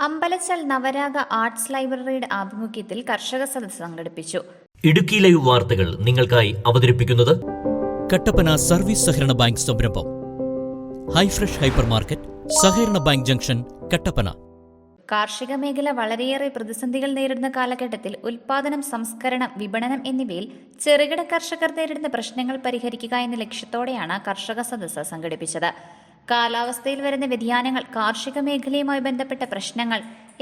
അമ്പലച്ചൽ നവരാഗ arts ലൈബ്രറിയുടെ ആഭിമുഖ്യത്തിൽ കർഷക സദസ്സ് സംഘടിപ്പിച്ചു. ഇടുക്കി ലൈവ് വാർത്തകൾ നിങ്ങൾക്കായി അവതരിപ്പിക്കുന്നത് കട്ടപ്പന സർവീസ് സഹകരണ ബാങ്ക് സംരംഭം ഹൈഫ്രഷ് ഹൈപ്പർ മാർക്കറ്റ്, സഹകരണ ബാങ്ക് ജംഗ്ഷൻ, കട്ടപ്പന. കാർഷിക മേഖല വളരെയേറെ പ്രതിസന്ധികൾ നേരിടുന്ന കാലഘട്ടത്തിൽ ഉൽപാദനം, സംസ്കരണം, വിപണനം എന്നിവയിൽ ചെറുകിട കർഷകർ നേരിടുന്ന പ്രശ്നങ്ങൾ പരിഹരിക്കുക എന്ന ലക്ഷ്യത്തോടെയാണ് കർഷക സദസ്സ് സംഘടിപ്പിച്ചത്. കാലാവസ്ഥയിൽ വരുന്ന വ്യതിയാനങ്ങൾ, കാർഷിക മേഖലയുമായി ബന്ധപ്പെട്ട പ്രശ്നങ്ങൾ,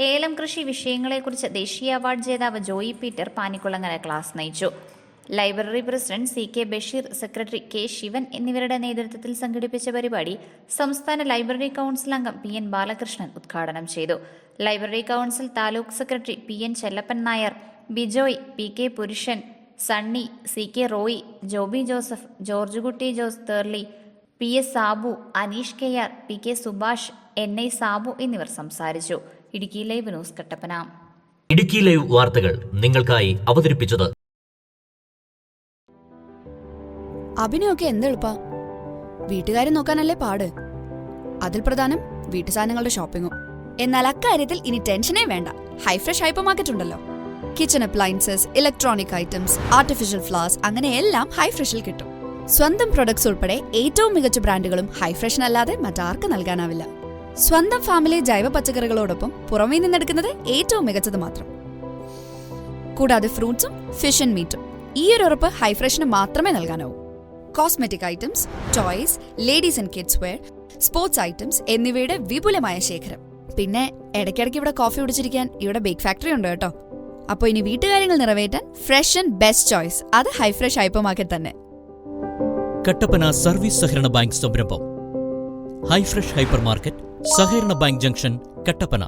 ഏലം കൃഷി വിഷയങ്ങളെക്കുറിച്ച് ദേശീയ അവാർഡ് ജേതാവ് ജോയി പീറ്റർ പാനിക്കുളങ്ങര ക്ലാസ് നയിച്ചു. Library president C K Basheer, secretary K Sivan എന്നിവരുടെ നേതൃത്വത്തിൽ സംഘടിപ്പിച്ച പരിപാടി സംസ്ഥാന ലൈബ്രറി കൗൺസിൽ അംഗം പി എൻ ബാലകൃഷ്ണൻ ഉദ്ഘാടനം ചെയ്തു. Library council taluk secretary P N Chellappan Nair, Bijoy, P K Purushan, Sunny, C K Roy, Joby Joseph, George Kutty Jose Therly, P S Sabu, Aneesh K R, P K Subhash, N I Sabu എന്നിവർ സംസാരിച്ചു. Idukki live news, Kattappana. Idukki live വാർത്തകൾ നിങ്ങൾക്കായി അവതരിപ്പിച്ചത് അഭിനയൊക്കെ എന്തെളുപ്പാ, വീട്ടുകാരെ നോക്കാനല്ലേ പാട്. അതിൽ പ്രധാനം വീട്ടു സാധനങ്ങളുടെ ഷോപ്പിങ്ങും. എന്നാൽ അക്കാര്യത്തിൽ ഇനി ടെൻഷനേ വേണ്ട. ഹൈഫ്രഷ് ഹൈപ്പർ മാർക്കറ്റ് ഉണ്ടല്ലോ. Kitchen appliances, electronic items, artificial flowers, അങ്ങനെ എല്ലാം ഹൈഫ്രഷിൽ കിട്ടും. സ്വന്തം പ്രൊഡക്ട്സ് ഉൾപ്പെടെ ഏറ്റവും മികച്ച ബ്രാൻഡുകളും ഹൈഫ്രഷിനല്ലാതെ മറ്റാർക്ക് നൽകാനാവില്ല. സ്വന്തം ഫാമിലെ ജൈവ പച്ചക്കറികളോടൊപ്പം പുറമേ നിന്നെടുക്കുന്നത് ഏറ്റവും മികച്ചത് മാത്രം. കൂടാതെ ഫ്രൂട്ട്സും ഫിഷ് ആൻഡ് മീറ്റും. ഈ ഒരു ഉറപ്പ് ഹൈഫ്രഷിന് മാത്രമേ നൽകാനാവൂ. Cosmetic items, toys, ladies and kids wear, sports items എന്നിവയുടെ വിപുലമായ ശേഖരം. പിന്നെ ഇടയ്ക്കിടയ്ക്ക് ഇവിടെ കോഫി കുടിച്ചിരിക്കാൻ ഇവിടെ ബേക്ക് ഫാക്ടറി ഉണ്ട് കേട്ടോ. അപ്പോൾ ഇനി വീട്ടുകാര്യങ്ങൾ നിറവേറ്റാൻ ഫ്രഷ് ആൻഡ് ബെസ്റ്റ് ചോയ്സ് അത് ഹൈഫ്രഷ് ഹൈപ്പർ മാർക്കറ്റ് തന്നെ. കട്ടപ്പന സർവീസ് സഹകരണ ബാങ്ക് സംരംഭം ഹൈഫ്രഷ് ഹൈപ്പർ മാർക്കറ്റ്, സഹകരണ ബാങ്ക് ജംഗ്ഷൻ, കട്ടപ്പന.